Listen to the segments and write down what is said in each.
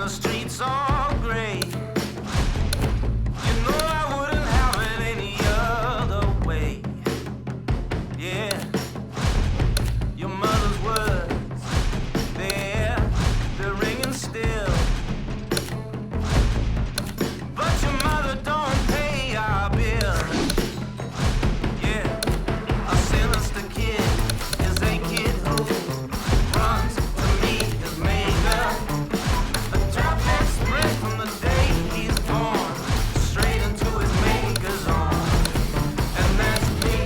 streets all gray. You know I wouldn't have it any other way. Yeah, your mother's words, they're ringing still. But your mother don't pay our bill. Yeah, a sinister kid is a kid who runs to meet his maker. A drop that spread from the day he's born straight into his maker's arms. And that's me,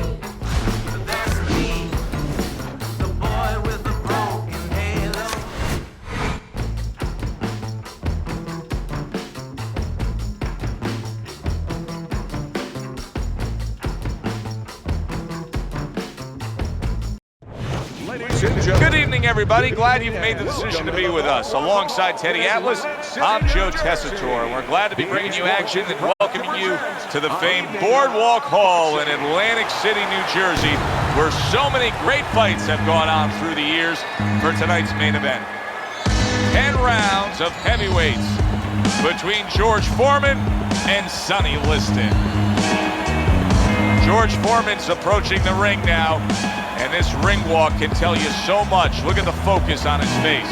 the boy with the broken halo. Good evening, everybody. Glad you've made the decision to be with us. Alongside Teddy Atlas, I'm Joe Tessitore. We're glad to be bringing you action and welcoming you to the famed Boardwalk Hall in Atlantic City, New Jersey, where so many great fights have gone on through the years for tonight's main event. 10 rounds of heavyweights between George Foreman and Sonny Liston. George Foreman's approaching the ring now. And this ring walk can tell you so much. Look at the focus on his face.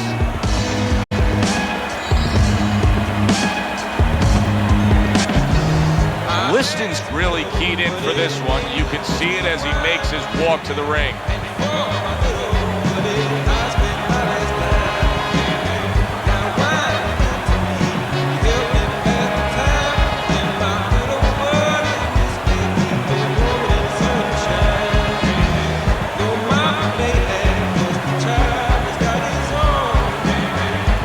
Liston's really keyed in for this one. You can see it as he makes his walk to the ring.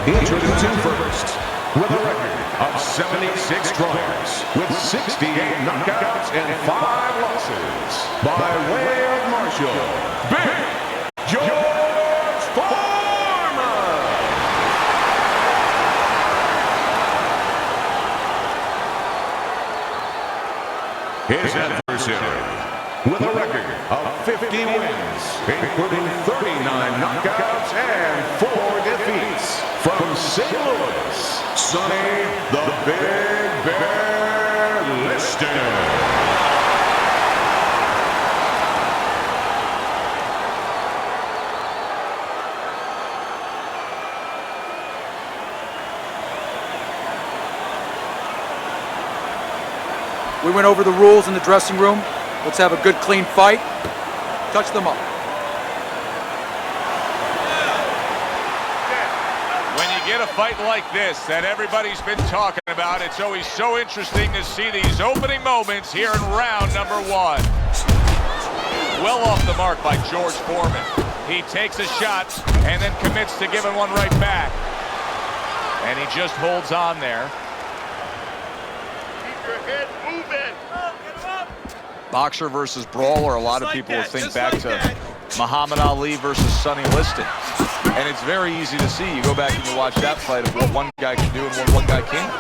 Introducing first, with a record of 76 tries, with 68 knockouts and 5 losses, by way of Marshall, Big George Foreman! His adversary, with a record of 50 wins, including 39 knockouts and 4 defeats, from St. Louis, Sonny the Big Bear Liston. We went over the rules in the dressing room. Let's have a good, clean fight. Touch them up. When you get a fight like this that everybody's been talking about, it's always so interesting to see these opening moments here in round number 1. Well off the mark by George Foreman. He takes a shot and then commits to giving one right back. And he just holds on there. Keep your head moving. Boxer versus brawler, a lot of people will think back to Muhammad Ali versus Sonny Liston. And it's very easy to see. You go back and you watch that fight of what one guy can do and what one guy can't.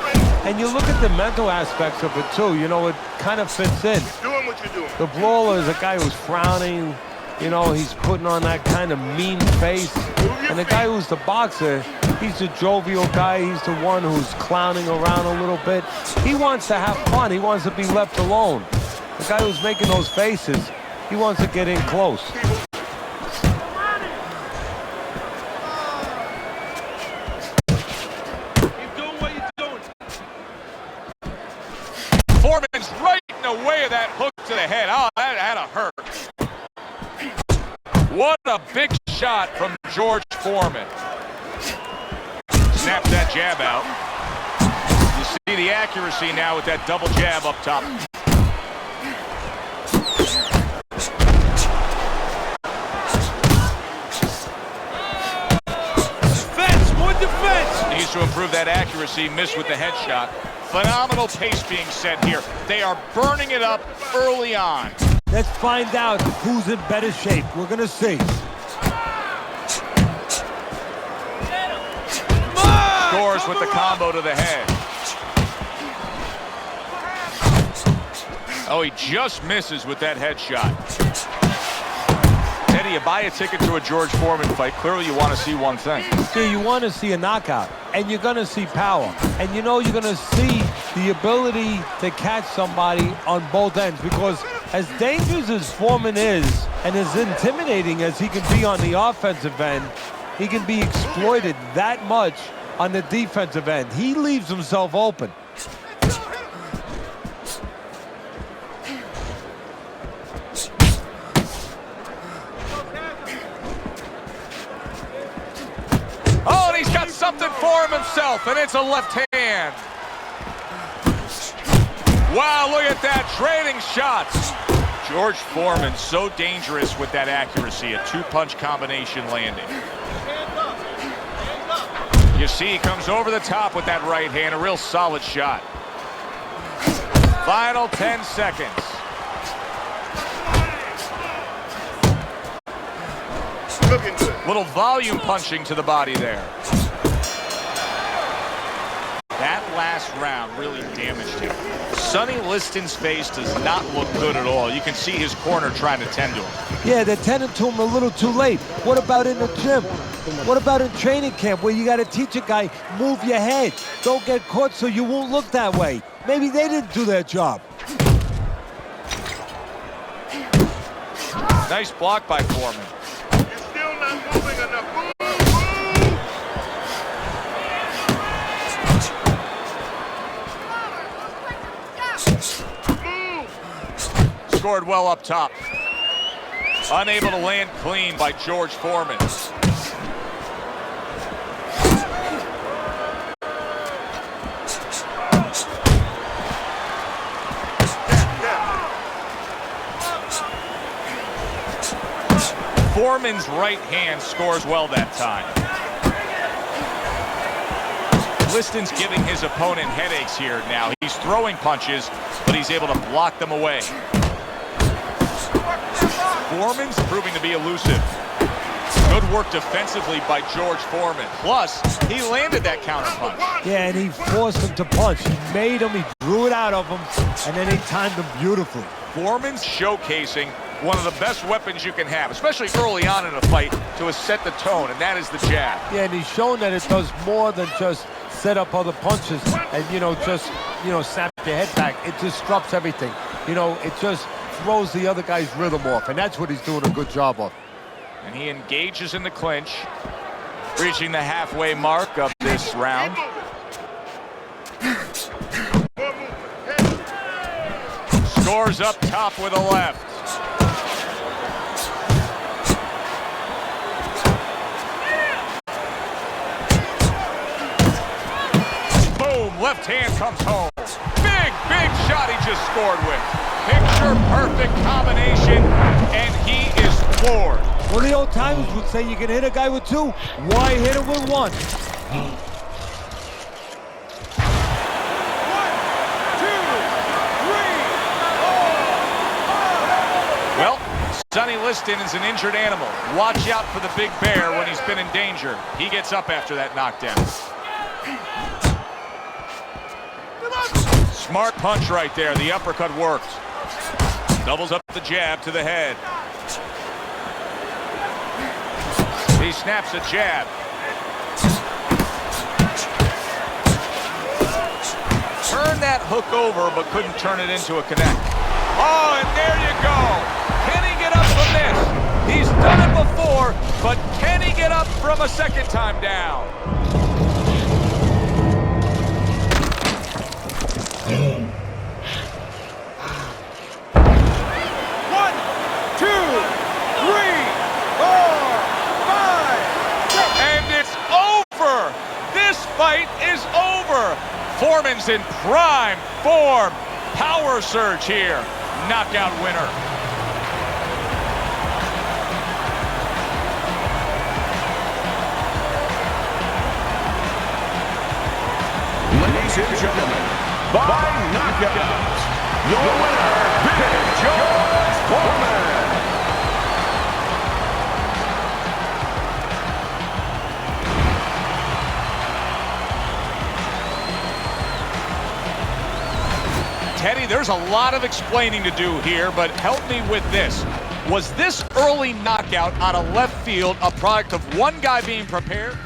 And you look at the mental aspects of it too. You know, it kind of fits in. Doing what you're doing. The brawler is a guy who's frowning. You know, he's putting on that kind of mean face. And the guy who's the boxer, he's the jovial guy. He's the one who's clowning around a little bit. He wants to have fun. He wants to be left alone. The guy who's making those faces, he wants to get in close. Foreman's right in the way of that hook to the head. Oh, that had to hurt. What a big shot from George Foreman. Snaps that jab out. You see the accuracy now with that double jab up top. Defense, more defense. Needs to improve that accuracy. Missed with the headshot. Phenomenal pace being set here. They are burning it up early on. Let's find out who's in better shape. We're going to see. Scores with the combo to the head. Oh, he just misses with that headshot. Teddy, you buy a ticket to a George Foreman fight. Clearly, you want to see one thing. See, you want to see a knockout. and you're going to see power. And you know you're going to see the ability to catch somebody on both ends, because as dangerous as Foreman is and as intimidating as he can be on the offensive end, he can be exploited that much on the defensive end. He leaves himself open. Oh, and he's got something for him himself, and it's a left hand. Wow, look at that, trading shots. George Foreman so dangerous with that accuracy, a two-punch combination landing. You see he comes over the top with that right hand, a real solid shot. Final 10 seconds. Looking good. Little volume punching to the body there. That last round really damaged him. Sonny Liston's face does not look good at all. You can see his corner trying to tend to him. Yeah, they're tending to him a little too late. What about in the gym? What about in training camp where you got to teach a guy, move your head. Don't get caught so you won't look that way. Maybe they didn't do their job. Nice block by Foreman. You're still not moving enough. Move, move. Scored well up top. Unable to land clean by George Foreman. Foreman's right hand scores well that time. Liston's giving his opponent headaches here now. He's throwing punches, but he's able to block them away. Foreman's proving to be elusive. Good work defensively by George Foreman. Plus, he landed that counter punch. Yeah, and he forced him to punch. He made him, he drew it out of him, and then he timed him beautifully. Foreman's showcasing one of the best weapons you can have, especially early on in a fight, to set the tone, and that is the jab. Yeah, and he's shown that it does more than just set up other punches and, snap your head back. It disrupts everything. It just throws the other guy's rhythm off, and that's what he's doing a good job of. And he engages in the clinch, reaching the halfway mark of this round. Scores up top with a left. Boom, left hand comes home. Big shot he just scored with. Picture perfect combination, and he is floored. Well, the old timers would say you can hit a guy with two. Why hit him with one? Well, Sonny Liston is an injured animal. Watch out for the big bear when he's been in danger. He gets up after that knockdown. Smart punch right there. The uppercut worked. Doubles up the jab to the head. He snaps a jab. Turned that hook over, but couldn't turn it into a connect. Oh, and there you go. Can he get up from this? He's done it before, but can he get up from a second time down? Fight is over. Foreman's in prime form. Power surge here. Knockout winner. Ladies and gentlemen, by knockout, your winner, Big George Foreman. Teddy, there's a lot of explaining to do here, but help me with this. Was this early knockout out of left field a product of one guy being prepared?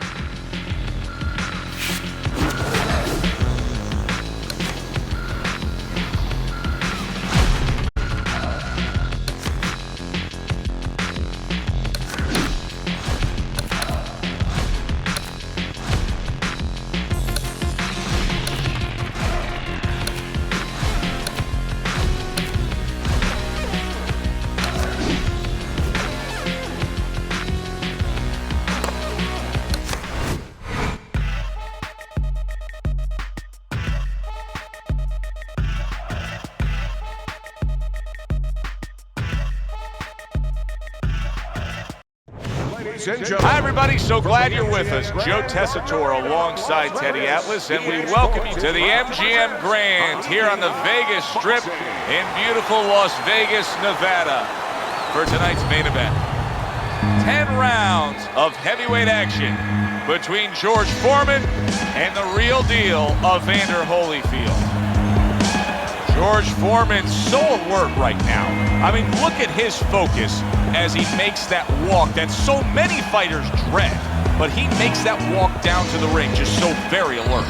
Ladies and gentlemen. Hi, everybody. So glad you're with us. Joe Tessitore alongside Teddy Atlas, and we welcome you to the MGM Grand here on the Vegas Strip in beautiful Las Vegas, Nevada, for tonight's main event. 10 rounds of heavyweight action between George Foreman and the real deal, Evander Holyfield. George Foreman's so alert right now. I mean, look at his focus as he makes that walk that so many fighters dread, but he makes that walk down to the ring just so very alert.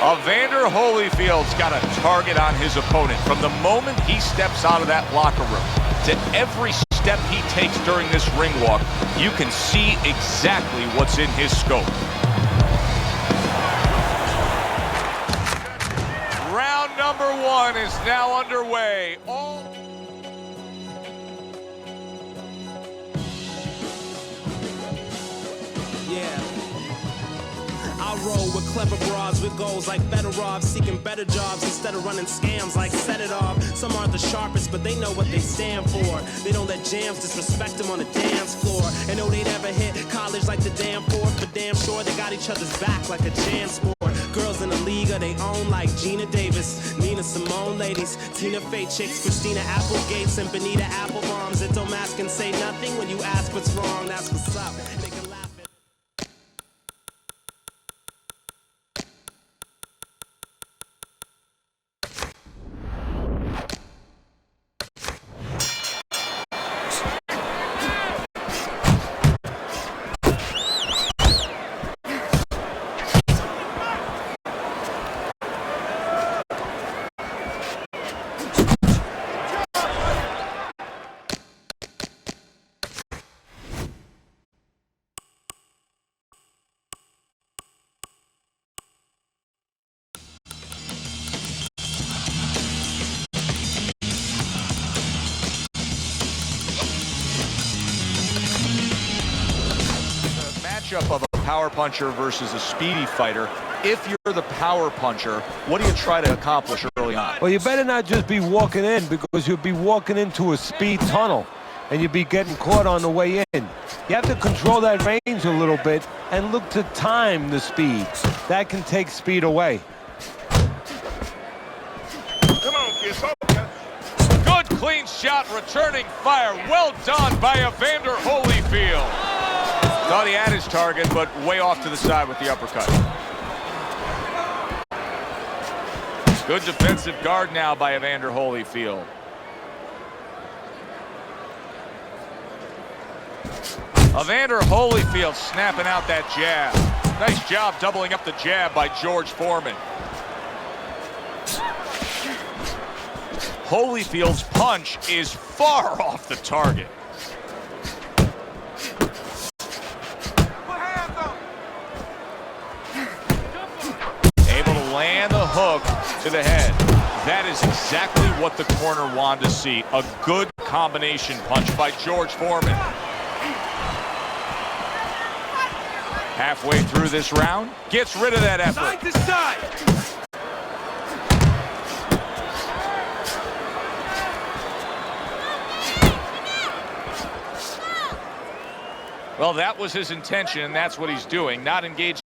Evander Holyfield's got a target on his opponent from the moment he steps out of that locker room to every step he takes during this ring walk. You can see exactly what's in his scope. Round number 1 is now underway. Yeah. I roll with clever broads with goals like Fedorov, seeking better jobs instead of running scams like Set It Off. Some aren't the sharpest, but they know what they stand for. They don't let jams disrespect them on the dance floor. And know they never hit college like the damn fourth, but damn sure they got each other's back like a jam sport. Girls in the league of they own like Gina Davis, Nina Simone ladies, Tina Fey chicks, Christina Applegates, and Benita Applebombs that don't ask and say nothing when you ask what's wrong. That's what's up. They can laugh at Matchup of a power puncher versus a speedy fighter. If you're the power puncher, what do you try to accomplish early on? Well, you better not just be walking in, because you'll be walking into a speed tunnel and you'll be getting caught on the way in. You have to control that range a little bit and look to time the speed. That can take speed away. Come on, kids. Good clean shot, returning fire. Well done by Evander Holyfield. Thought he had his target, but way off to the side with the uppercut. Good defensive guard now by Evander Holyfield. Evander Holyfield snapping out that jab. Nice job doubling up the jab by George Foreman. Holyfield's punch is far off the target. Able to land the hook to the head. That is exactly what the corner wanted to see. A good combination punch by George Foreman. Halfway through this round, gets rid of that effort. side to side. Well, that was his intention, and that's what he's doing, not engaging.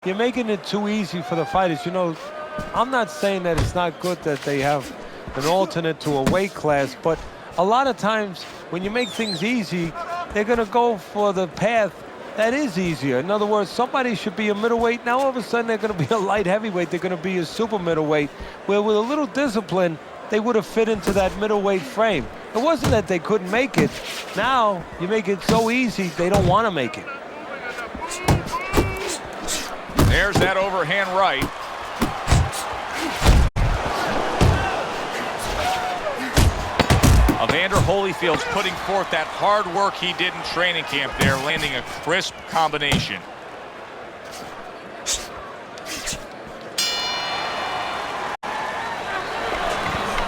you're making it too easy for the fighters. You know, I'm not saying that it's not good that they have an alternate to a weight class, but a lot of times when you make things easy, they're going to go for the path that is easier. In other words, somebody should be a middleweight. Now all of a sudden they're going to be a light heavyweight. They're going to be a super middleweight, where with a little discipline, they would have fit into that middleweight frame. It wasn't that they couldn't make it. Now you make it so easy, they don't want to make it. There's that overhand right. Evander Holyfield's putting forth that hard work he did in training camp there, landing a crisp combination.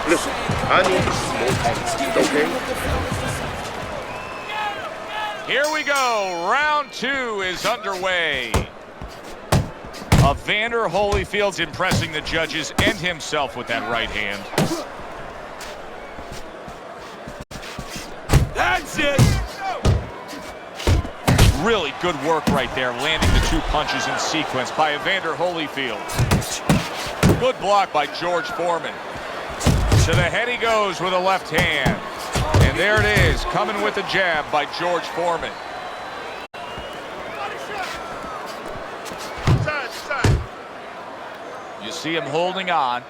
Listen, I need some more okay? Here we go. Round 2 is underway. Evander Holyfield's impressing the judges and himself with that right hand. That's it. Really good work right there, landing the 2 punches in sequence by Evander Holyfield. Good block by George Foreman. To the head he goes with a left hand. And there it is, coming with a jab by George Foreman. Side, side. You see him holding on.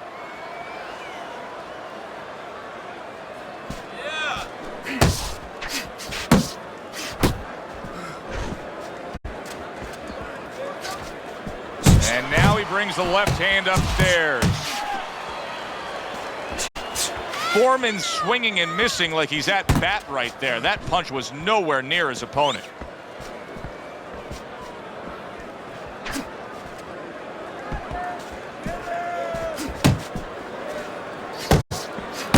And now he brings the left hand upstairs. Foreman swinging and missing like he's at bat right there. That punch was nowhere near his opponent.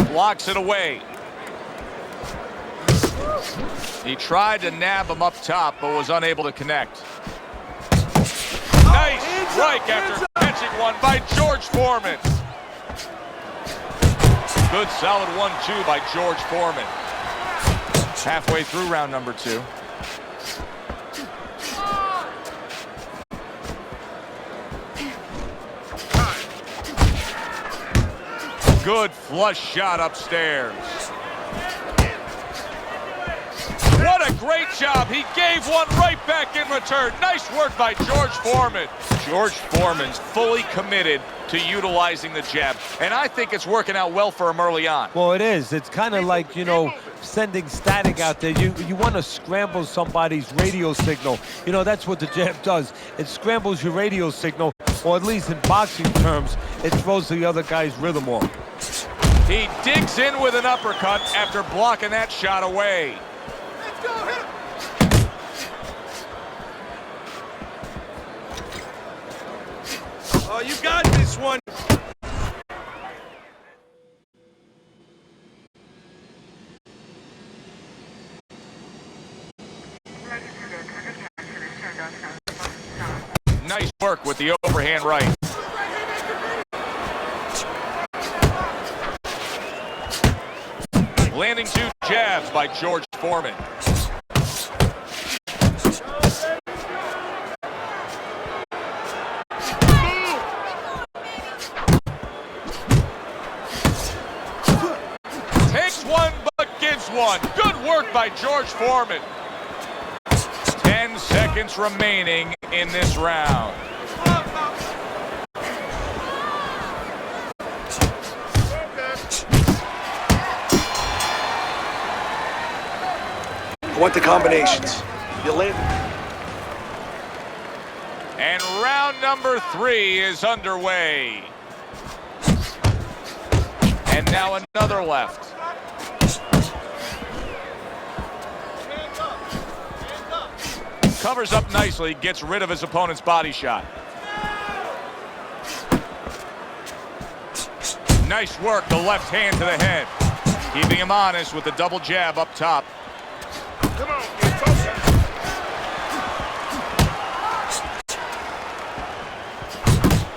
Blocks it away. He tried to nab him up top, but was unable to connect. Nice strike after catching one by George Foreman. Good solid 1-2 by George Foreman. Halfway through round number 2. Good flush shot upstairs. What a great job. He gave one right back in return. Nice work by George Foreman. George Foreman's fully committed to utilizing the jab, and I think it's working out well for him early on. Well, it is. It's kind of like, you know, sending static out there. You want to scramble somebody's radio signal. You know, that's what the jab does. It scrambles your radio signal, or at least in boxing terms, it throws the other guy's rhythm off. He digs in with an uppercut after blocking that shot away. Let's go, hit him. Oh, you got this one. Nice work with the overhand right. Landing 2 jabs by George Foreman. Takes one but gives one. Good work by George Foreman. 10 seconds remaining in this round. I want the combinations. You land. And round number 3 is underway. And now another left. Covers up nicely, gets rid of his opponent's body shot. Nice work, the left hand to the head. Keeping him honest with the double jab up top. Come on, get closer.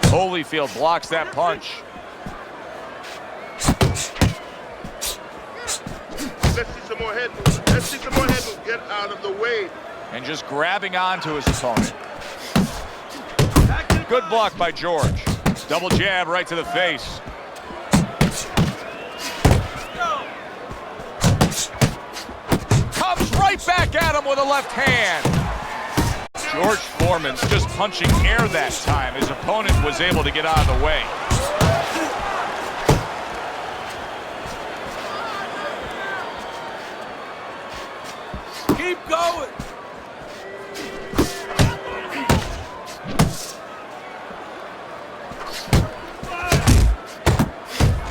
Holyfield blocks that punch. Let's see some more head movement. Let's see some more head movement. Get out of the way. And just grabbing onto his opponent. Back Good block by George. Double jab right to the face. Comes right back at him with a left hand. George Foreman's just punching air that time. His opponent was able to get out of the way. Keep going.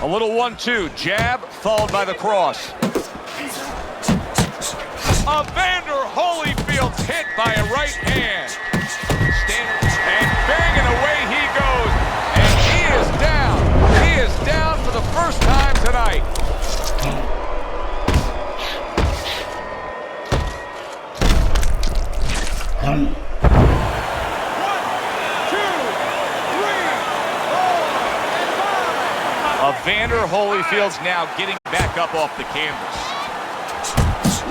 A little 1-2, jab followed by the cross. Evander Holyfield's hit by a right hand. And banging away he goes. And he is down. He is down for the first time tonight. Evander Holyfield's now getting back up off the canvas.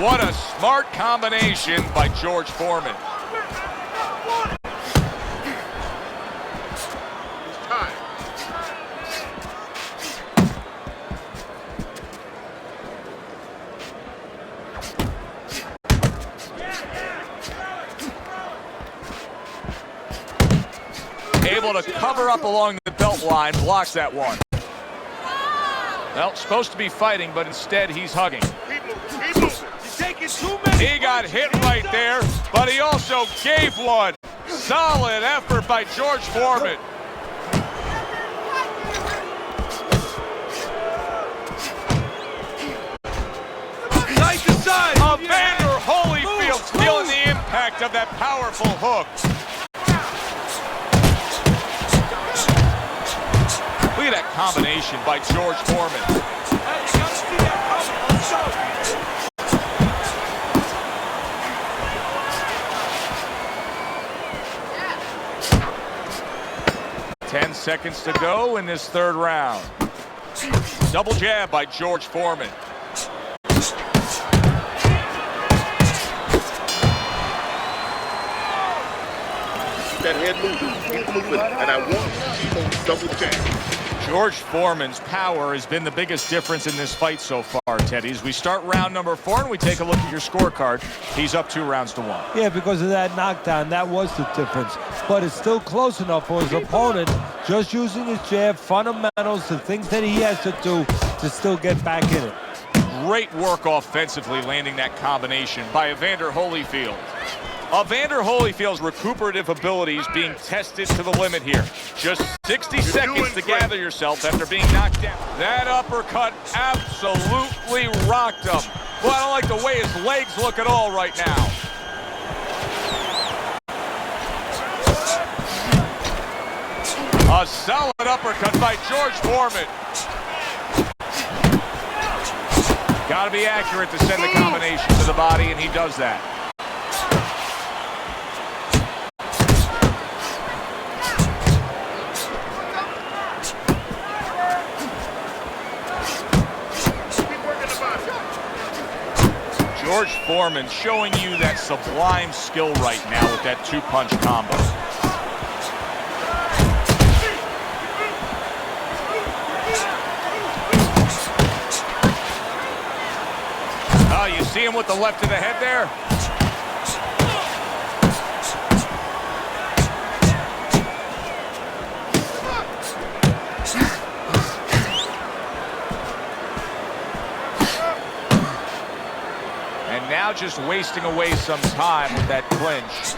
What a smart combination by George Foreman. Time. Able to cover up along the belt line, blocks that one. Well, supposed to be fighting, but instead he's hugging. Keep moving. Keep moving. You're taking too many. He got hit right there, but he also gave one. Solid effort by George Foreman. Side to side. Evander Holyfield feeling the impact of that powerful hook. Look at that combination by George Foreman. 10 seconds to go in this third round. Double jab by George Foreman. That head moving. Keep moving. And I want to keep on double jab. George Foreman's power has been the biggest difference in this fight so far, Teddy. As we start round number 4 and we take a look at your scorecard, he's up 2 rounds to 1. Yeah, because of that knockdown, that was the difference. But it's still close enough for his opponent, just using his jab, fundamentals, the things that he has to do to still get back in it. Great work offensively landing that combination by Evander Holyfield. Evander Holyfield's recuperative abilities being tested to the limit here. Just 60 seconds to gather yourself after being knocked down. That uppercut absolutely rocked him. Well, I don't like the way his legs look at all right now. A solid uppercut by George Foreman. Got to be accurate to send the combination to the body, and he does that. George Foreman showing you that sublime skill right now with that 2-punch combo. Oh, you see him with the left to the head there? Now just wasting away some time with that clinch.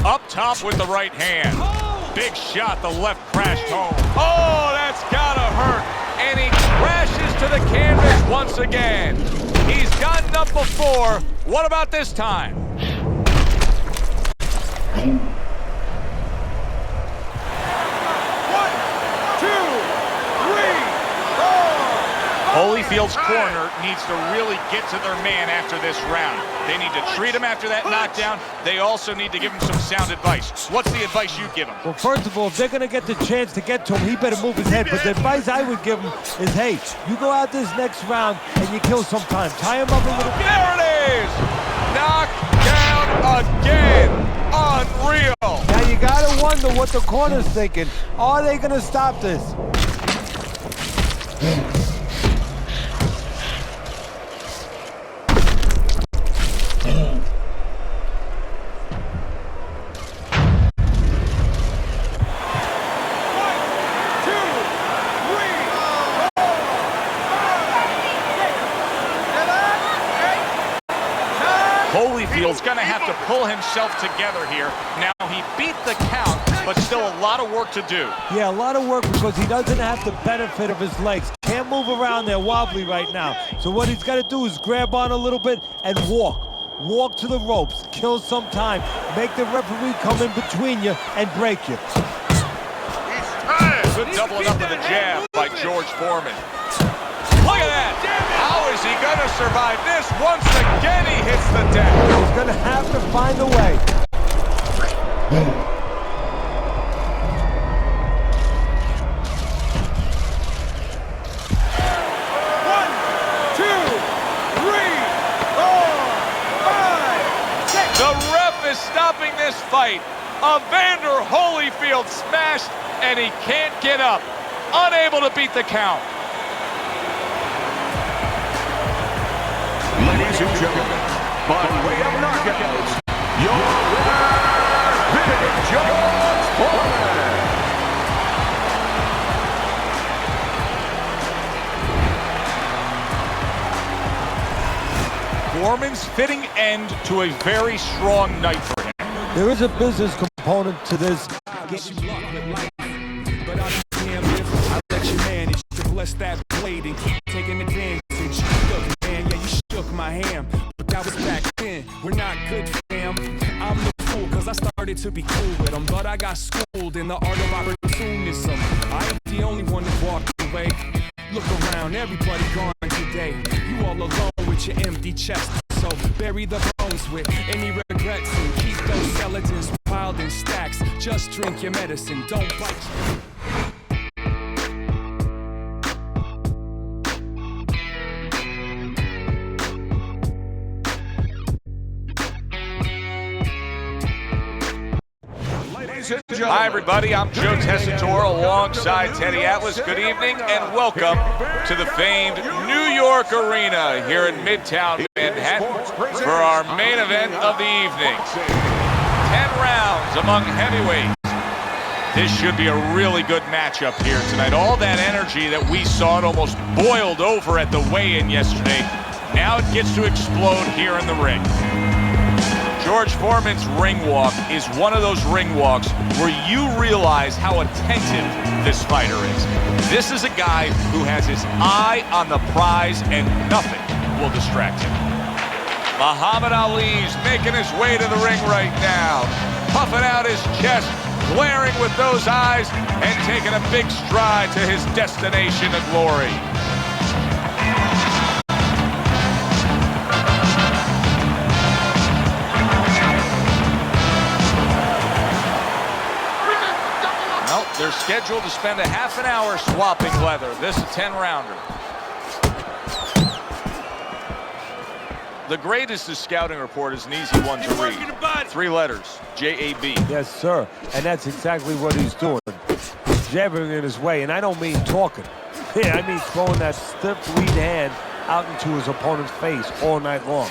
Up top with the right hand. Big shot, the left crashed home. Oh, that's gotta hurt. And he crashes to the canvas once again. He's gotten up before. What about this time? Holyfield's corner needs to really get to their man after this round. They need to treat him after that knockdown. They also need to give him some sound advice. What's the advice you give him? Well, first of all, if they're going to get the chance to get to him, he better move his head. But the advice I would give him is, hey, you go out this next round and you kill some time. Tie him up a little bit. There it is! Knockdown again. Unreal. Now you got to wonder wonder what the corner's thinking. Are they going to stop this? Holyfield's going to have to pull himself together here. Now, he beat the count, but still a lot of work to do. Yeah, a lot of work because he doesn't have the benefit of his legs. Can't move around there wobbly right now. So what he's got to do is grab on a little bit and walk. Walk to the ropes, kill some time, make the referee come in between you and break you. Good doubling up with a jab by George Foreman. Look at that! How is he going to survive this? Once again, he hits the deck. He's going to have to find a way. One, two, three, four, five, six. The ref is stopping this fight. Evander Holyfield smashed, and he can't get up. Unable to beat the count. Ladies and gentlemen, by way of knockouts, your winner, Big George Foreman. Foreman's fitting end to a very strong night for him. There is a business component to this. But I'll be damned if I let you manage to bless that blade and keep taking advantage. Look, man, yeah, you shook my hand, but that was back then. We're not good, fam. I'm the fool, cause I started to be cool with them, but I got schooled in the art of opportunism. I ain't the only one that walked away. Look around, everybody gone today. You all alone with your empty chest. So bury the bones with any regrets and keep those skeletons piled in stacks. Just drink your medicine, don't bite. Hi, everybody. I'm Joe Tessitore alongside Teddy Atlas. Good evening and welcome to the famed New York Arena here in Midtown Manhattan for our main event of the evening. 10 rounds among heavyweights. This should be a really good matchup here tonight. All that energy that we saw, it almost boiled over at the weigh-in yesterday. Now it gets to explode here in the ring. George Foreman's ring walk is one of those ring walks where you realize how attentive this fighter is. This is a guy who has his eye on the prize and nothing will distract him. Muhammad Ali's making his way to the ring right now, puffing out his chest, glaring with those eyes, and taking a big stride to his destination of glory. They're scheduled to spend a half an hour swapping leather. This is a 10-rounder. The greatest is scouting report is an easy one to read. 3 letters, J-A-B. Yes, sir. And that's exactly what he's doing. He's jabbing in his way, and I don't mean talking. Yeah, I mean throwing that stiff lead hand out into his opponent's face all night long.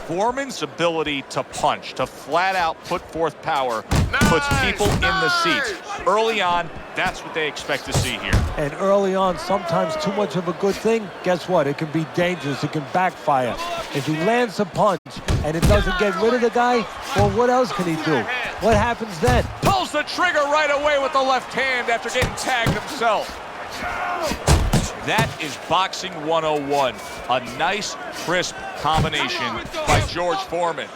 Foreman's ability to punch, to flat out put forth power, puts people in the seats. Early on, that's what they expect to see here. And early on, sometimes too much of a good thing, guess what? It can be dangerous. It can backfire. If he lands a punch and it doesn't get rid of the guy, well, what else can he do? What happens then? Pulls the trigger right away with the left hand after getting tagged himself. That is boxing 101. A nice, crisp combination by George Foreman.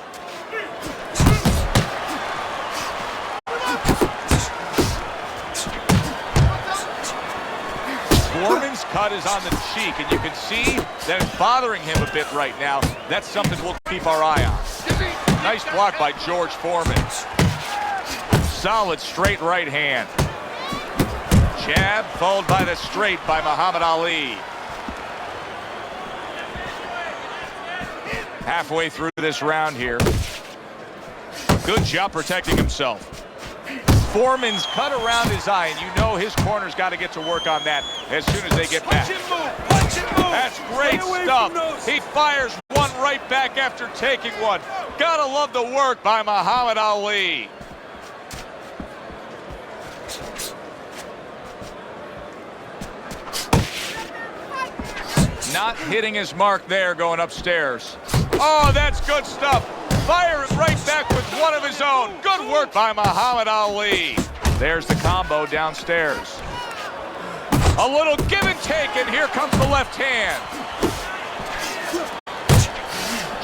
Foreman's cut is on the cheek, and you can see that it's bothering him a bit right now. That's something we'll keep our eye on. Nice block by George Foreman. Solid straight right hand. Jab followed by the straight by Muhammad Ali. Halfway through this round here. Good job protecting himself. Foreman's cut around his eye, and you know his corner's got to get to work on that as soon as they get back. That's great stuff. He fires one right back after taking one. Gotta love the work by Muhammad Ali. Not hitting his mark there, going upstairs. Oh, that's good stuff. Fire it right back with one of his own. Good work by Muhammad Ali. There's the combo downstairs. A little give and take, and here comes the left hand.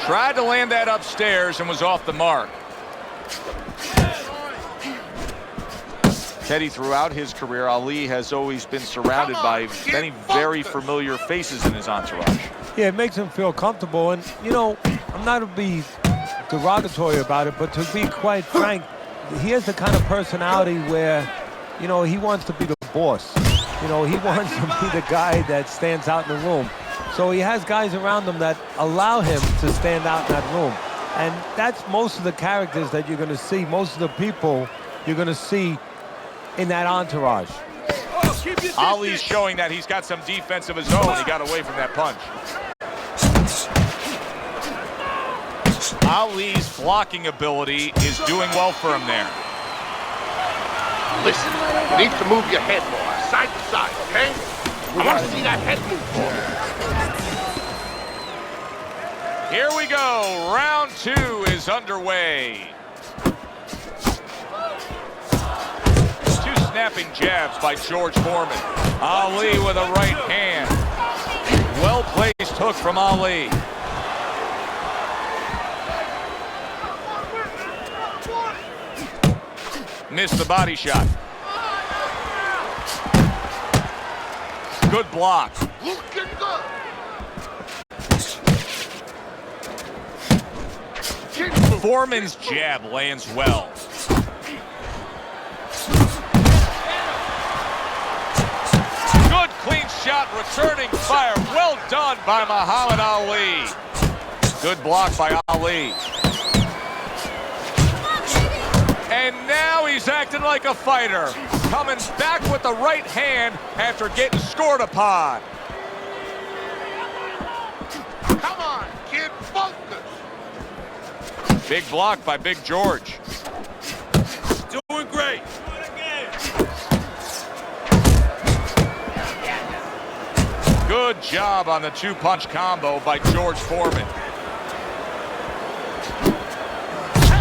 Tried to land that upstairs and was off the mark. Teddy, throughout his career, Ali has always been surrounded by many very familiar faces in his entourage. Yeah, it makes him feel comfortable. And, you know, I'm not to be derogatory about it, but to be quite frank, he has the kind of personality where, you know, he wants to be the boss. You know, he wants to be the guy that stands out in the room. So he has guys around him that allow him to stand out in that room. And that's most of the characters that you're going to see, most of the people you're going to see in that entourage. Ali's showing that he's got some defense of his own. He got away from that punch. Ali's blocking ability is doing well for him there. Listen, you need to move your head more, side to side, okay? I want to see that head move more. Here we go. Round 2 is underway. Two snapping jabs by George Foreman. Ali with a right hand. Well-placed hook from Ali. Missed the body shot. Good block. Looking good. Foreman's jab lands well. Good clean shot, returning fire. Well done by Muhammad Ali. Good block by Ali. And now he's acting like a fighter. Coming back with the right hand after getting scored upon. Come on, kid, focus. Big block by Big George. Doing great. Good job on the two-punch combo by George Foreman.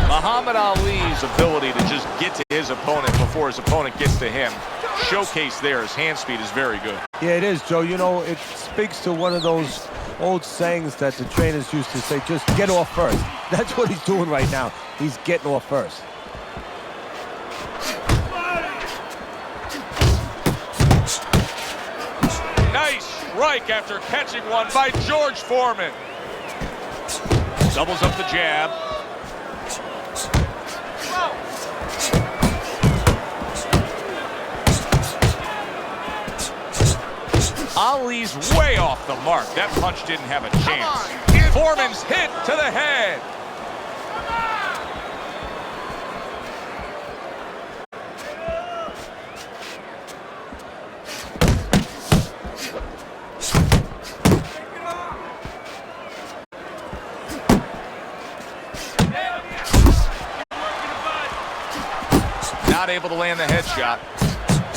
Muhammad Ali's ability to just get to his opponent before his opponent gets to him, showcased there. His hand speed is very good. Yeah, it is, Joe. You know, it speaks to one of those old sayings that the trainers used to say, just get off first. That's what he's doing right now. He's getting off first. Nice strike after catching one by George Foreman. Doubles up the jab. Ali's way off the mark. That punch didn't have a chance. Foreman's hit to the head. Not able to land the headshot.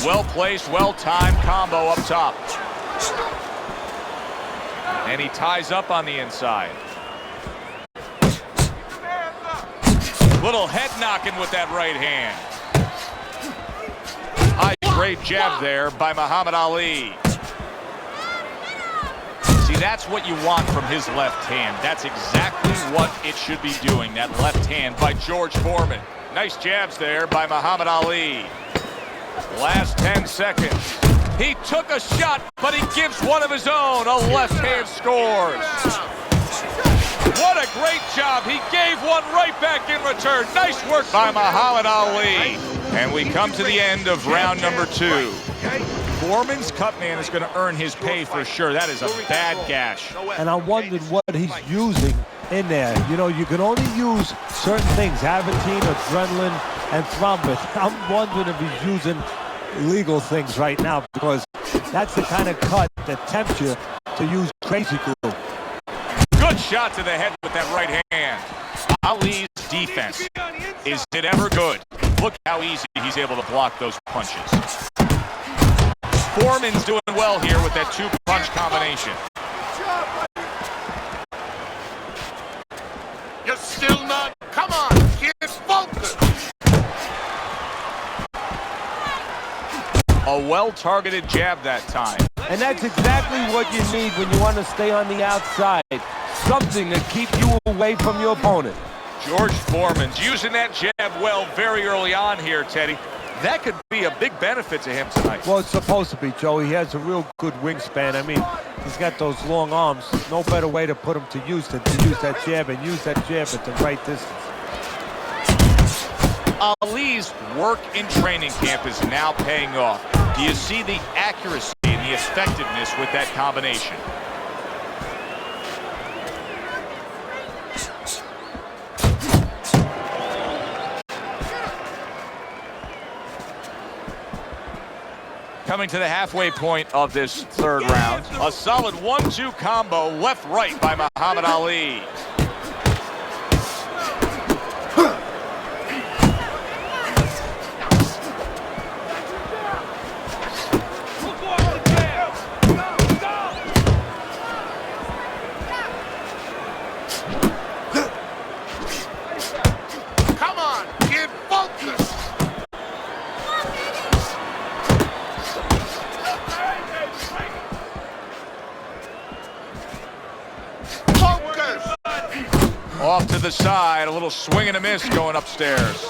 Well-placed, well-timed combo up top. And he ties up on the inside. Little head knocking with that right hand. High great jab there by Muhammad Ali. See, that's what you want from his left hand. That's exactly what it should be doing, that left hand by George Foreman. Nice jabs there by Muhammad Ali. Last 10 seconds. He took a shot, but he gives one of his own. A left hand scores. What a great job. He gave one right back in return. Nice work by Muhammad Ali. And we come to the end of round number 2. Foreman's cut man is going to earn his pay for sure. That is a bad gash. And I wondered what he's using in there. You know, you can only use certain things, Aventine, adrenaline, and thrombin. I'm wondering if he's using illegal things right now, because that's the kind of cut that tempts you to use crazy glue. Good shot to the head with that right hand. Ali's defense, is it ever good? Look how easy he's able to block those punches. Foreman's doing well here with that two-punch combination. You're still not. Come on, get focused. A well-targeted jab that time. And that's exactly what you need when you want to stay on the outside. Something to keep you away from your opponent. George Foreman's using that jab well very early on here, Teddy. That could be a big benefit to him tonight. Well, it's supposed to be, Joe. He has a real good wingspan. I mean, he's got those long arms. No better way to put him to use than to use that jab and use that jab at the right distance. Ali's work in training camp is now paying off. Do you see the accuracy and the effectiveness with that combination? Coming to the halfway point of this third round, a solid 1-2 combo left-right by Muhammad Ali. Come on, get focused. Off to the side, a little swing and a miss going upstairs.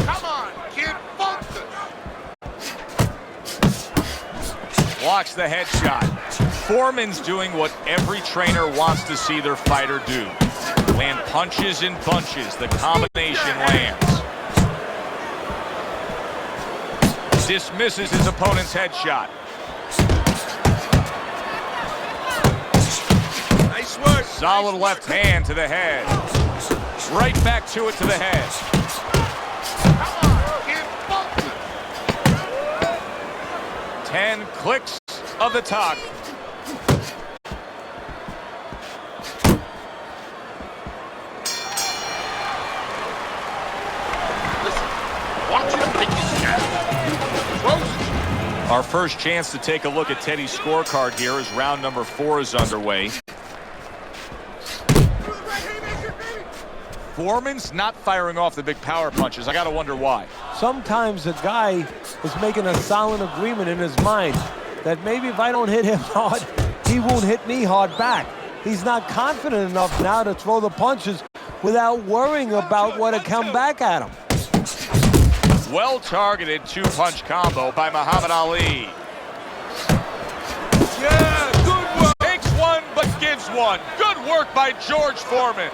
Come on, get focused. Blocks the headshot. Foreman's doing what every trainer wants to see their fighter do. Land punches in bunches. The combination lands. Dismisses his opponent's headshot. Nice work. Solid left hand to the head. Right back to it to the head. Come on, get focused. 10 clicks of the talk. Watch him take his jab. Our first chance to take a look at Teddy's scorecard here as round number 4 is underway. Foreman's not firing off the big power punches. I gotta wonder why. Sometimes a guy is making a silent agreement in his mind that maybe if I don't hit him hard, he won't hit me hard back. He's not confident enough now to throw the punches without worrying about what will come back at him. Well-targeted two-punch combo by Muhammad Ali. Yeah, good work. Takes one, but gives one. Good work by George Foreman.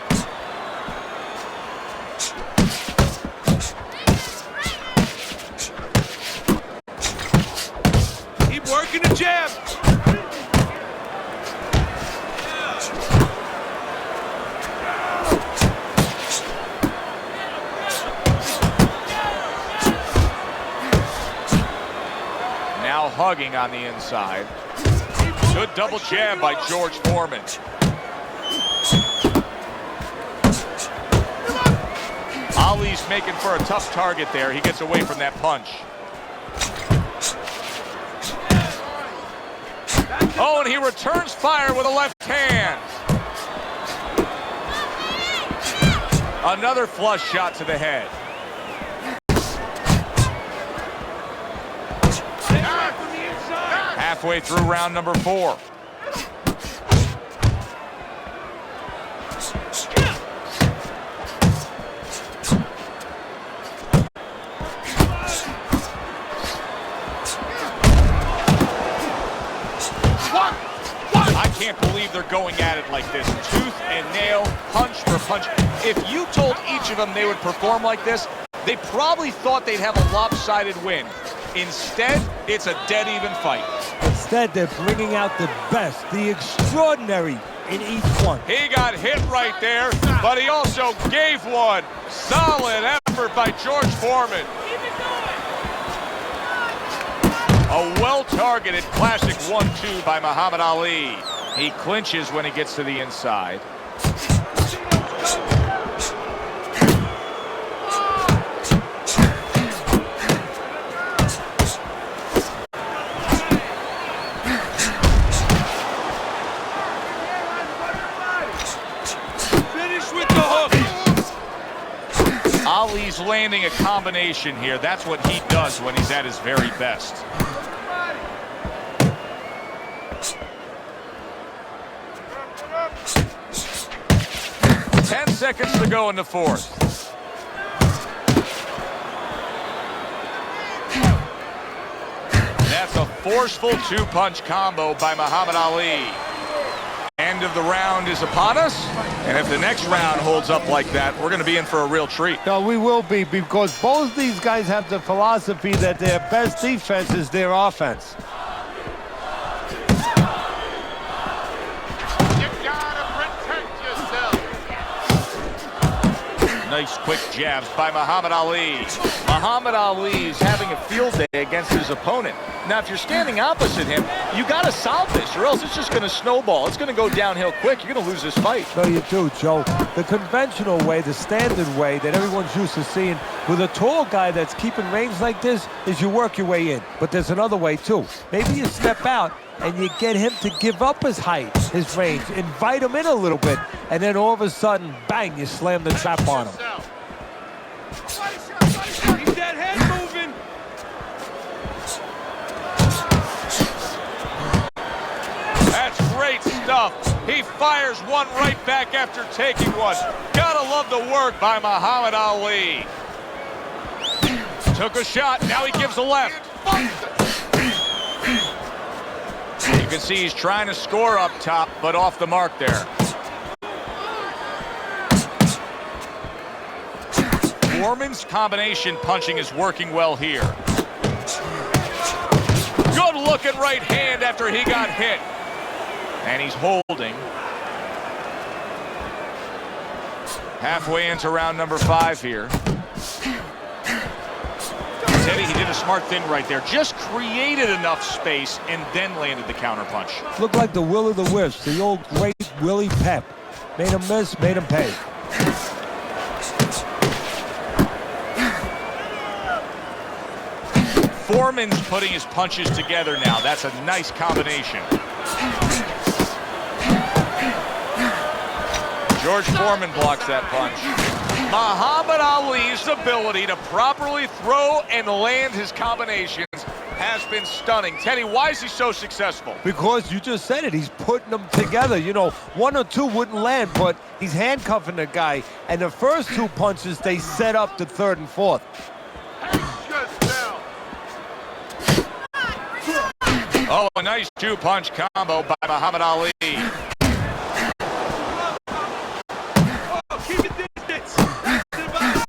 Keep working the jab. Now hugging on the inside. Good double jab by George Foreman. Ali's making for a tough target there. He gets away from that punch. Oh, and he returns fire with a left hand. Another flush shot to the head. Halfway through round number 4. I can't believe they're going at it like this. Tooth and nail, punch for punch. If you told each of them they would perform like this, They probably thought they'd have a lopsided win. Instead, it's a dead-even fight. Instead, they're bringing out the best, the extraordinary in each one. He got hit right there, but he also gave one. Solid effort by George Foreman. A well-targeted classic 1-2 by Muhammad Ali. He clinches when he gets to the inside. Ali's landing a combination here. That's what he does when he's at his very best. Ten seconds to go in the fourth. That's a forceful two-punch combo by Muhammad Ali. End of the round is upon us, and if the next round holds up like that, we're going to be in for a real treat. No, we will be, because both these guys have the philosophy that their best defense is their offense. You gotta protect yourself. Nice quick jabs by Muhammad Ali. Muhammad Ali is having a field day against his opponent. Now, if you're standing opposite him, you got to solve this, or else it's just going to snowball. It's going to go downhill quick. You're going to lose this fight. No, you do, Joe. The conventional way, the standard way that everyone's used to seeing with a tall guy that's keeping range like this is you work your way in. But there's another way, too. Maybe you step out and you get him to give up his height, his range, invite him in a little bit, and then all of a sudden, bang, you slam the trap on him. Keep that head moving. That's great stuff. He fires one right back after taking one. Gotta love the work by Muhammad Ali. Took a shot, now he gives a left. You can see he's trying to score up top, but off the mark there. Foreman's combination punching is working well here. Good looking right hand after he got hit. And he's holding. Halfway into round number 5 here. Teddy, he did a smart thing right there. Just created enough space and then landed the counter punch. Looked like the Will of the Wisps, the old great Willie Pep. Made him miss, made him pay. Foreman's putting his punches together now. That's a nice combination. George Foreman blocks that punch. Muhammad Ali's ability to properly throw and land his combinations has been stunning. Teddy, why is he so successful? Because you just said it, he's putting them together. You know, 1 or 2 wouldn't land, but he's handcuffing the guy. And the first 2 punches, they set up the 3rd and 4th. Oh, a nice 2-punch combo by Muhammad Ali.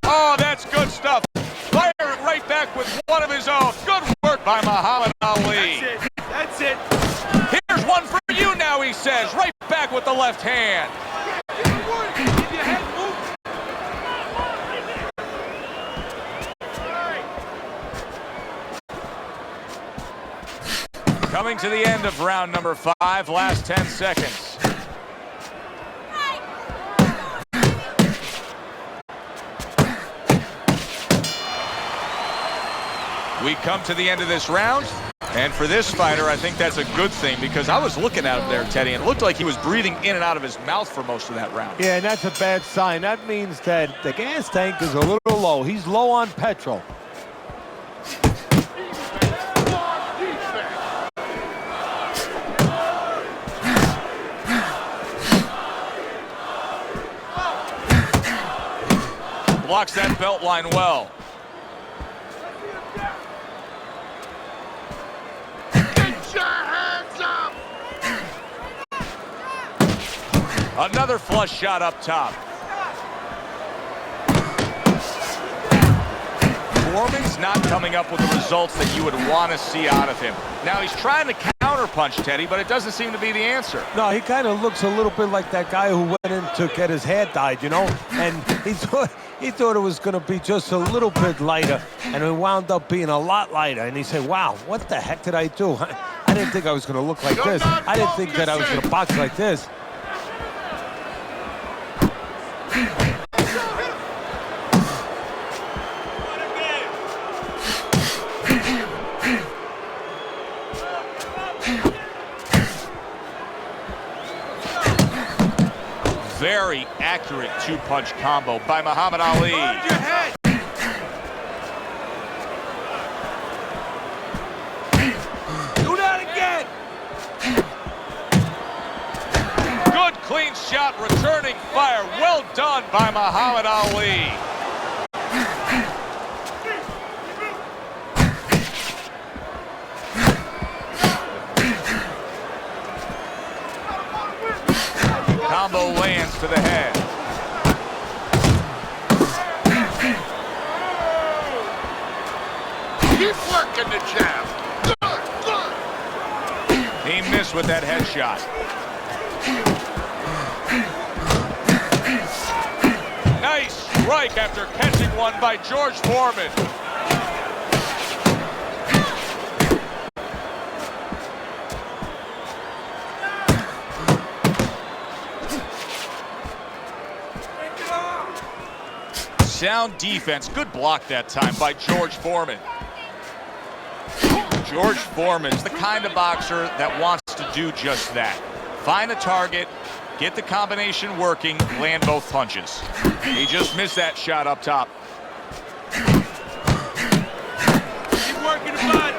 Oh, that's good stuff. Fire it right back with one of his own. Good work by Muhammad Ali. That's it. Here's one for you now, he says. Right back with the left hand. Keep your head moving. Coming to the end of round number 5, last 10 seconds. We come to the end of this round, and for this fighter, I think that's a good thing, because I was looking at him there, Teddy, and it looked like he was breathing in and out of his mouth for most of that round. Yeah, and that's a bad sign. That means that the gas tank is a little low. He's low on petrol. Blocks that belt line well. Get your hands up! Another flush shot up top. Foreman's not coming up with the results that you would want to see out of him. Now, he's trying to counterpunch, Teddy, but it doesn't seem to be the answer. No, he kind of looks a little bit like that guy who went in to get his hair dyed, you know? And he thought it was going to be just a little bit lighter, and it wound up being a lot lighter. And he said, wow, what the heck did I do? I didn't think I was going to look like this. I didn't think that I was going to box like this. Very accurate two-punch combo by Muhammad Ali. Do that again. Good clean shot, returning fire. Well done by Muhammad Ali. Combo lands to the head. Keep working the jab. Good, good. He missed with that headshot. Nice strike after catching one by George Foreman. Sound defense. Good block that time by George Foreman. George Foreman's the kind of boxer that wants to do just that. Find a target, get the combination working, land both punches. He just missed that shot up top. Keep working the body.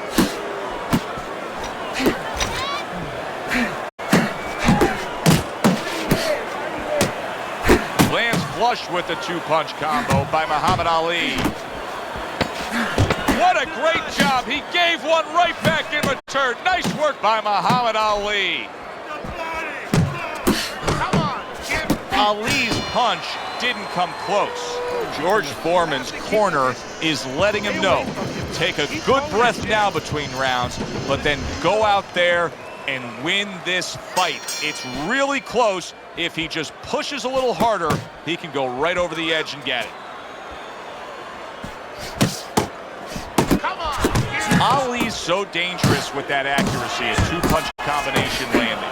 Lands flush with the two-punch combo by Muhammad Ali. What a great job. He gave one right back in return. Nice work by Muhammad Ali. Come on, kid. Ali's punch didn't come close. George Foreman's corner is letting him know. Take a good breath now between rounds, but then go out there and win this fight. It's really close. If he just pushes a little harder, he can go right over the edge and get it. Come on, kid. Ali's so dangerous with that accuracy, a two-punch combination landing.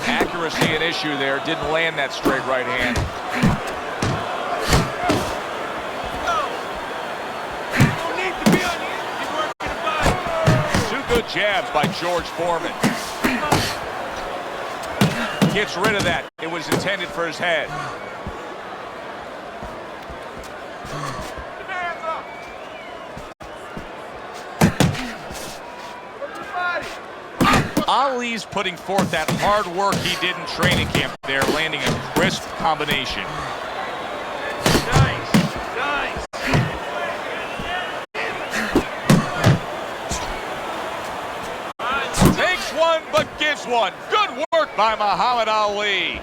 Accuracy an issue there, didn't land that straight right hand. Two good jabs by George Foreman. Gets rid of that. It was intended for his head. Ali's putting forth that hard work he did in training camp there, landing a crisp combination. Nice, nice. Takes one, but gives one. Good work by Muhammad Ali.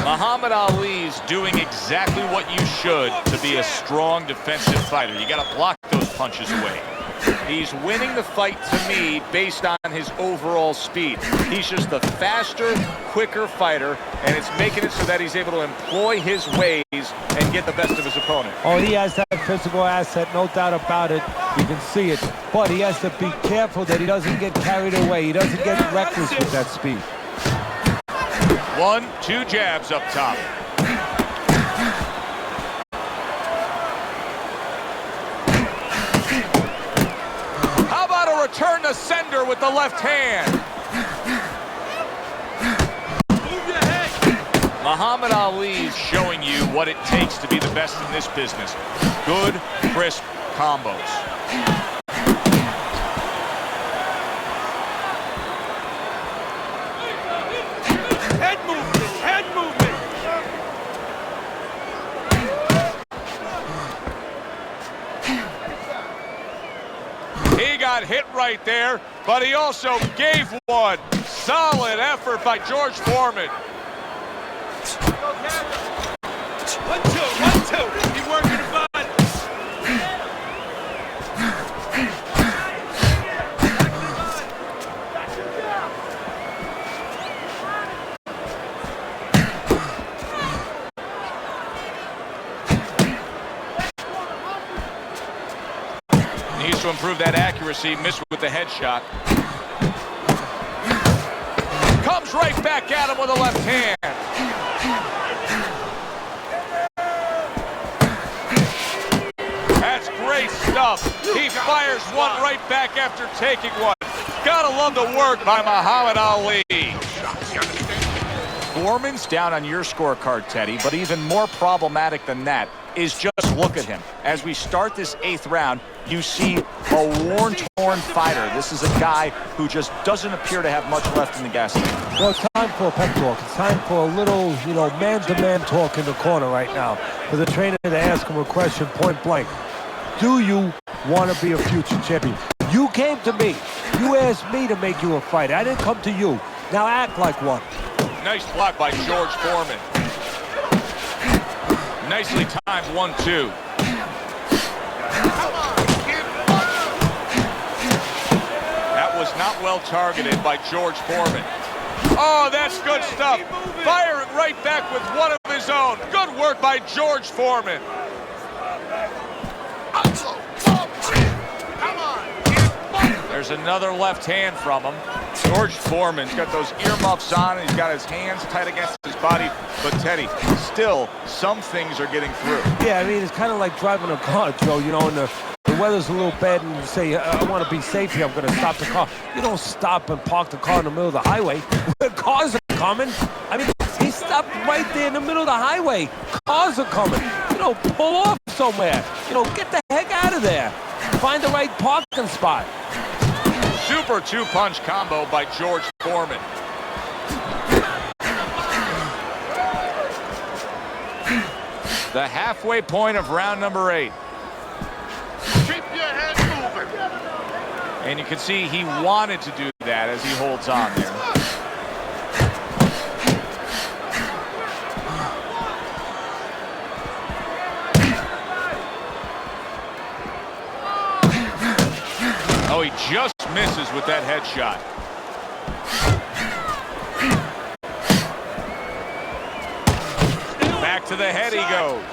Muhammad Ali's doing exactly what you should to be a strong defensive fighter. You got to block those punches away. He's winning the fight to me based on his overall speed. He's just a faster, quicker fighter, and it's making it so that he's able to employ his ways and get the best of his opponent. Oh, he has that physical asset, no doubt about it. You can see it. But he has to be careful that he doesn't get carried away. He doesn't get reckless with that speed. 1-2 jabs up top. How about a return to sender with the left hand? Move your head. Muhammad Ali's showing you what it takes to be the best in this business. Good, crisp combos. Head movement, head movement. He got hit right there, but he also gave one. Solid effort by George Foreman. Keep working the body. Needs to improve that accuracy. Missed with the headshot. Comes right back at him with a left hand. That's great stuff. He fires one right back after taking one. Gotta love the work by Muhammad Ali. Foreman's down on your scorecard, Teddy, but even more problematic than that is just look at him. As we start this 8th round, you see a worn, torn fighter. This is a guy who just doesn't appear to have much left in the gas tank. Well, it's time for a pep talk. It's time for a little, man-to-man talk in the corner right now. For the trainer to ask him a question point blank. Do you want to be a future champion? You came to me. You asked me to make you a fighter. I didn't come to you. Now act like one. Nice block by George Foreman. Nicely timed 1-2. That was not well targeted by George Foreman. Oh, that's good stuff. Firing right back with one of his own. Good work by George Foreman. There's another left hand from him. George Foreman's got those earmuffs on, and he's got his hands tight against his body. But, Teddy, still, some things are getting through. Yeah, I mean, it's kind of like driving a car, Joe, and the weather's a little bad, and you say, I want to be safe here, I'm going to stop the car. You don't stop and park the car in the middle of the highway. The cars are coming. I mean, he stopped right there in the middle of the highway. Cars are coming. Pull off somewhere. Get the heck out of there. Find the right parking spot. Super two-punch combo by George Foreman. The halfway point of round number 8. Keep your head moving. And you can see he wanted to do that as he holds on there. Oh, he just misses with that headshot. Back to the head he goes.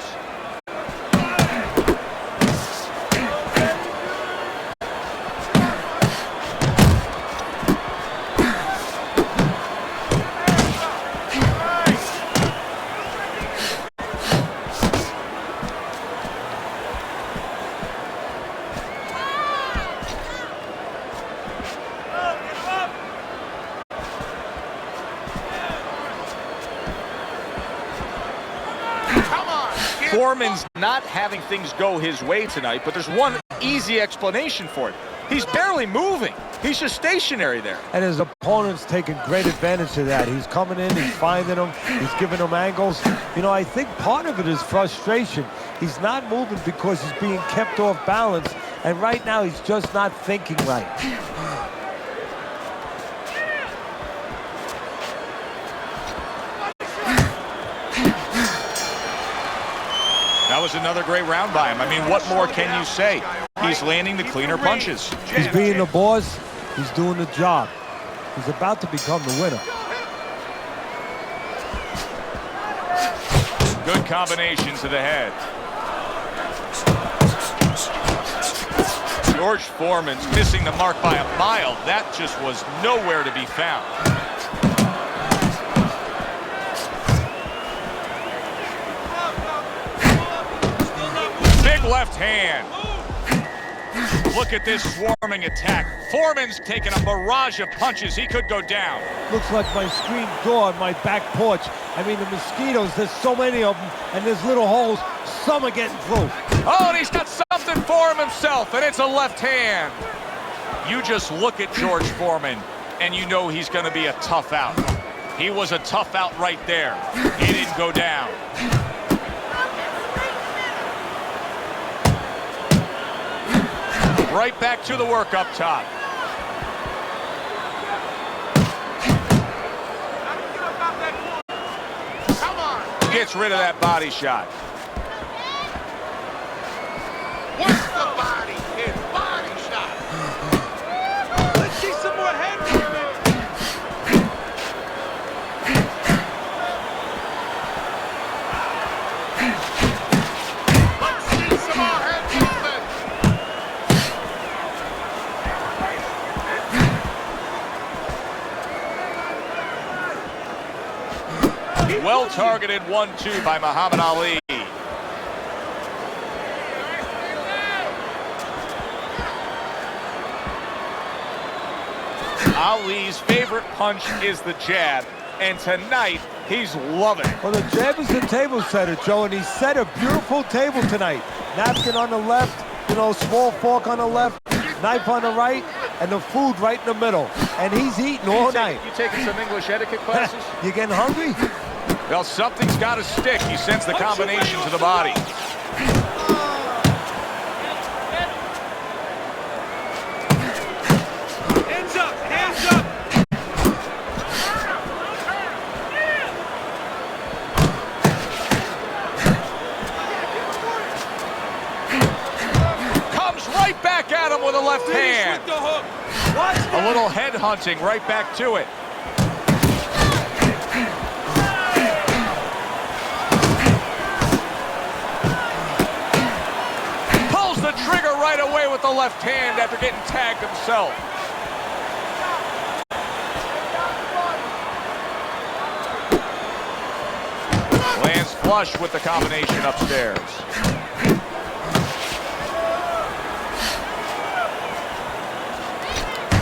Foreman's not having things go his way tonight, but there's one easy explanation for it. He's barely moving. He's just stationary there. And his opponent's taking great advantage of that. He's coming in, he's finding them, he's giving them angles. I think part of it is frustration. He's not moving because he's being kept off balance, and right now he's just not thinking right. That was another great round by him. I mean, what more can you say? He's landing the cleaner punches. He's being the boss. He's doing the job. He's about to become the winner. Good combination to the head. George Foreman's missing the mark by a mile. That just was nowhere to be found. Left hand. Look at this swarming attack. Foreman's taking a barrage of punches. He could go down. Looks like my screen door on my back porch. I mean, the mosquitoes, there's so many of them, and there's little holes. Some are getting through. Oh, and he's got something for him himself, and it's a left hand. You just look at George Foreman, and you know he's going to be a tough out. He was a tough out right there. He didn't go down. Right back to the work up top. Gets rid of that body shot. What's the body hit? Body shot. Let's see some more head movement. Let's see some more head movement. Well targeted 1-2 by Muhammad Ali. Ali's favorite punch is the jab, and tonight he's loving it. Well, the jab is the table setter, Joe, and he set a beautiful table tonight. Napkin on the left, you know, small fork on the left, knife on the right, and the food right in the middle. And he's eating all night. You taking some English etiquette classes? You getting hungry? Well, something's got to stick. He sends the combination to the body. Hands up, hands up. Comes right back at him with a left hand. With the hook. Watch A little head hunting right back to it. Pulls the trigger right away with the left hand after getting tagged himself. Lands flush with the combination upstairs.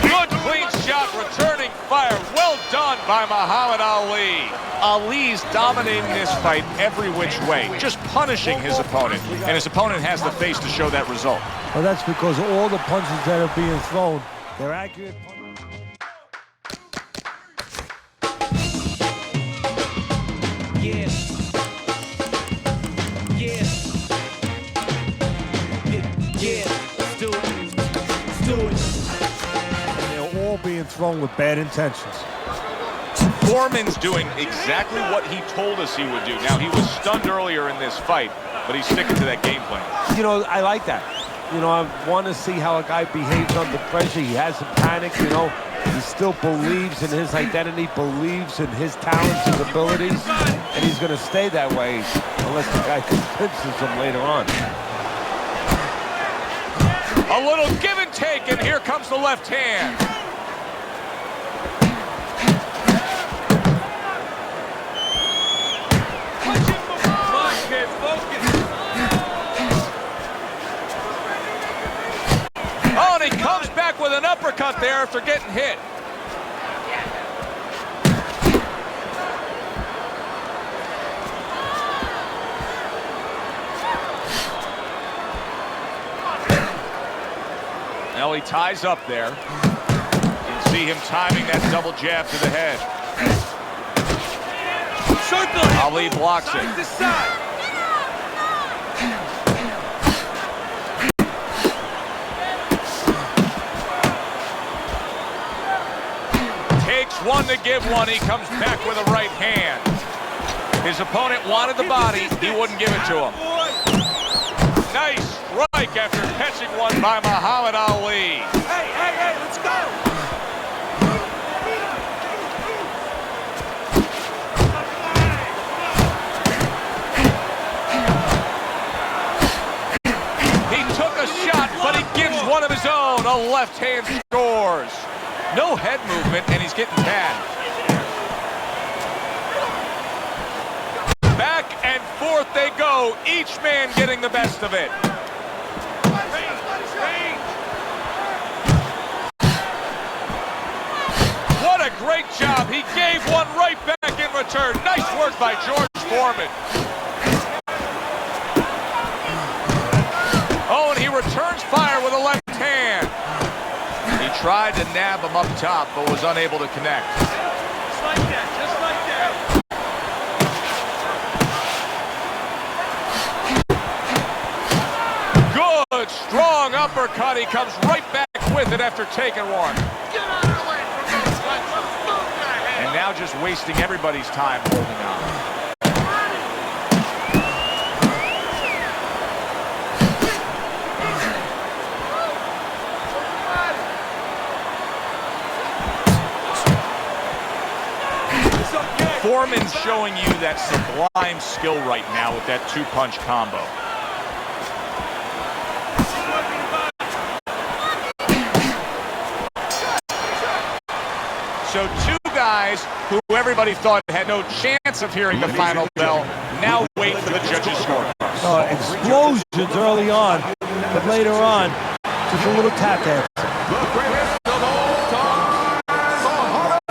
Good clean shot, returning fire. Well done by Muhammad Ali. Ali's dominating this fight every which way, just punishing his opponent. And his opponent has the face to show that result. Well, that's because all the punches that are being thrown, they're accurate punches. Yeah. Yeah. Yeah. Let's do it. Let's do it. And they're all being thrown with bad intentions. Foreman's doing exactly what he told us he would do. Now, he was stunned earlier in this fight, but he's sticking to that game plan. You know, I like that. You know, I want to see how a guy behaves under pressure. He hasn't panicked, you know. He still believes in his identity, believes in his talents, his abilities, and he's going to stay that way unless the guy convinces him later on. A little give and take, and here comes the left hand. Come on, kid, focus. Oh, and he comes back with an uppercut there after getting hit. Now he ties up there. You can see him timing that double jab to the head. Circle him. Ali blocks it. Side to side. Takes one to give one. He comes back with a right hand. His opponent wanted the body. He wouldn't give it to him. Nice strike after catching one by Muhammad Ali. Hey, let's go. He took a shot, but he gives one of his own. A left hand scores. No head movement, and he's getting tagged. Back and forth they go, each man getting the best of it. What a great job. He gave one right back in return. Nice work by George Foreman. Oh, and he returns fire with a left hand. He tried to nab him up top, but was unable to connect. Just like that, just like that. Good, strong uppercut. He comes right back with it after taking one. Get out of the way from those punches. Move your head. And now just wasting everybody's time holding on. showing you that sublime skill right now with that two-punch combo. So two guys who everybody thought had no chance of hearing the final bell now wait for the judges' score. Explosions early on, but later on, just a little tap dance. The greatest of all time, Muhammad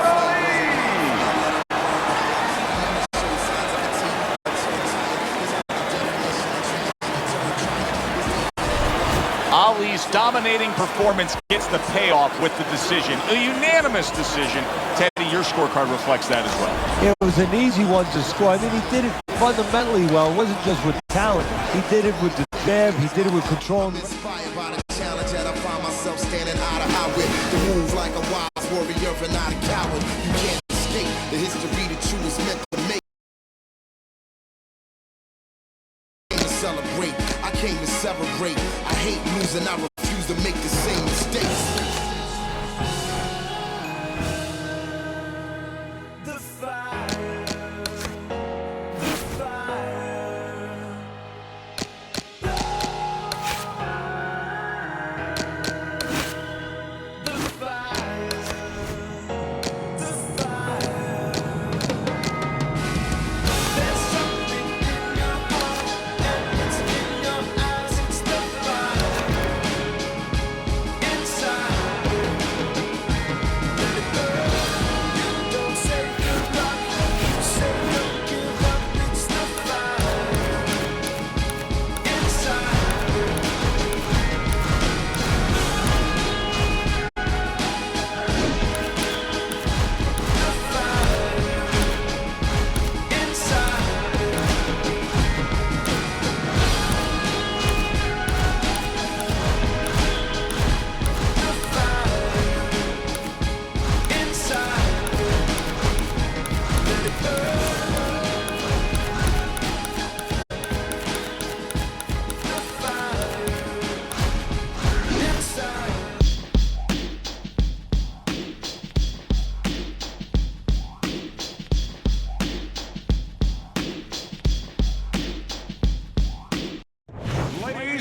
Ali's dominating performance gets the payoff with the decision. A unanimous decision. Teddy, your scorecard reflects that as well. It was an easy one to score. I mean, he did it fundamentally well. It wasn't just with talent. He did it with the jab. He did it with control. Inspired by the challenge that I find myself standing eye to eye with. The move like a wise warrior and not a coward. You can't escape the history that you was meant to make. I came to celebrate. I came to celebrate. I hate losing. I refuse to make the same mistakes.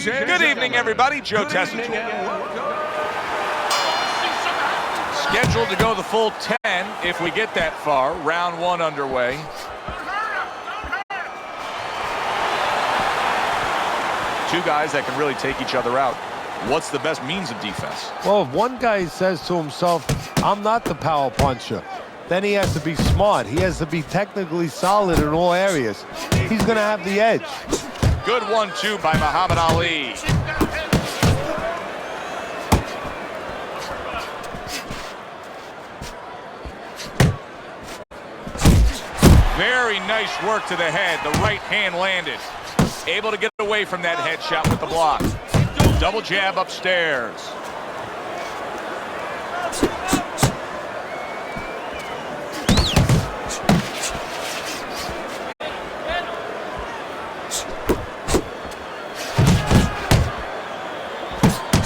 Good evening, everybody. Joe Tessitore. Scheduled to go the full 10 if we get that far. Round one underway. Two guys that can really take each other out. What's the best means of defense? Well, if one guy says to himself, I'm not the power puncher, then he has to be smart. He has to be technically solid in all areas. He's going to have the edge. Good 1-2 by Muhammad Ali. Very nice work to the head. The right hand landed. Able to get away from that headshot with the block. Double jab upstairs.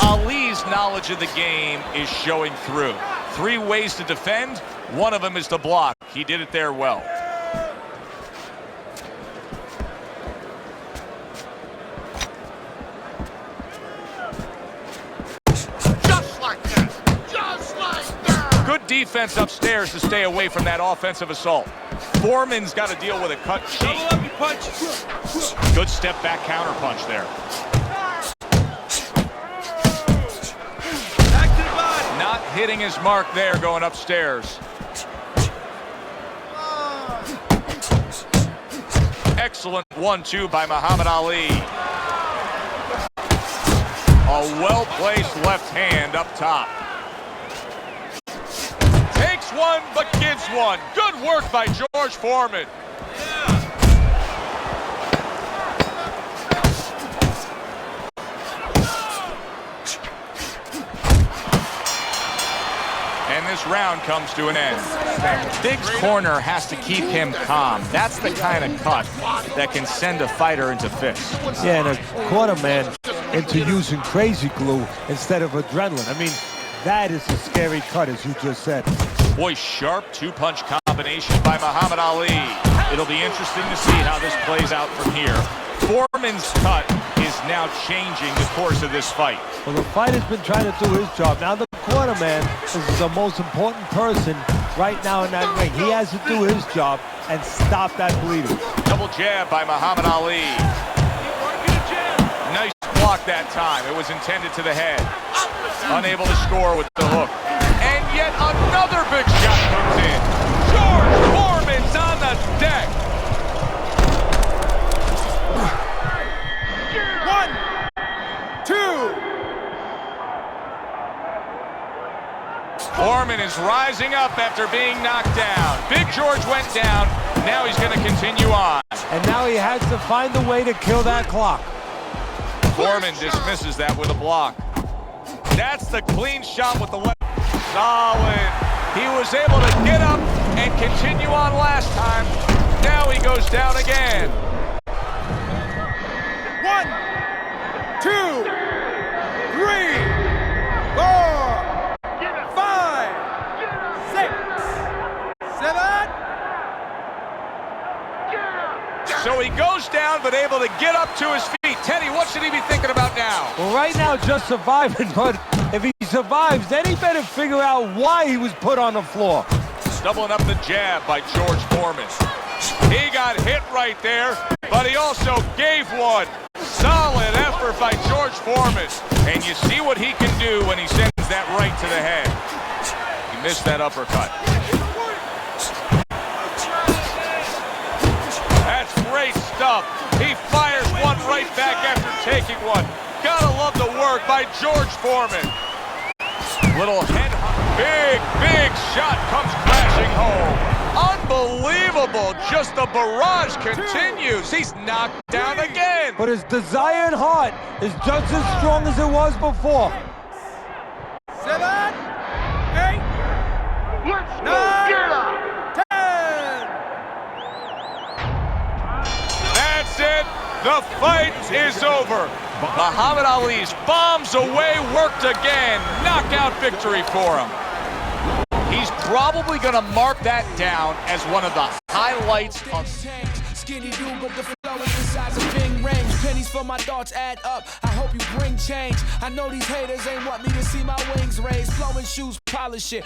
Ali's knowledge of the game is showing through. 3 ways to defend. One of them is to block. He did it there well. Good defense upstairs to stay away from that offensive assault. Foreman's got to deal with a cut cheek. Good step back counter punch there. Not hitting his mark there going upstairs. Excellent 1-2 by Muhammad Ali. A well-placed left hand up top. Takes one, but gives one. Good work by George Foreman. And this round comes to an end. Big's corner has to keep him calm. That's the kind of cut that can send a fighter into fits. Yeah, and a quarter man into using crazy glue instead of adrenaline. I mean, that is a scary cut, as you just said. Boy, sharp two-punch combo. combination by Muhammad Ali. It'll be interesting to see how this plays out from here. Foreman's cut is now changing the course of this fight. Well, the fighter's been trying to do his job. Now the cornerman is the most important person right now in that ring. He has to do his job and stop that bleeding. Double jab by Muhammad Ali. Nice block that time. It was intended to the head. Unable to score with the hook. And yet another big shot comes in. George Foreman's on the deck. 1, 2. Foreman is rising up after being knocked down. Big George went down. Now he's going to continue on. And now he has to find a way to kill that clock. Foreman dismisses that with a block. That's the clean shot with the left. Solid. He was able to get up and continue on last time. Now he goes down again. 1, 2, 3, 4, 5, 6, 7. So he goes down, but able to get up to his feet. Teddy, what should he be thinking about now? Well, right now, just surviving, but if he survives, then he better figure out why he was put on the floor. Doubling up the jab by George Foreman. He got hit right there, but he also gave one. Solid effort by George Foreman. And you see what he can do when he sends that right to the head. He missed that uppercut. That's great stuff. He fires one right back after taking one. Gotta love the work by George Foreman. Little head, big shot comes crashing home. Unbelievable, just the barrage continues. He's knocked down again. But his desire and heart is just as strong as it was before. 7, 8, 9, 10. That's it. The fight is over. Muhammad Ali's bombs away, worked again. Knockout victory for him. He's probably going to mark that down as one of the highlights of... Skinny dude, but the flow is the size of Bing range. Pennies for my thoughts add up. I hope you bring change. I know these haters ain't want me to see my wings raised. Flowing shoes, polish it.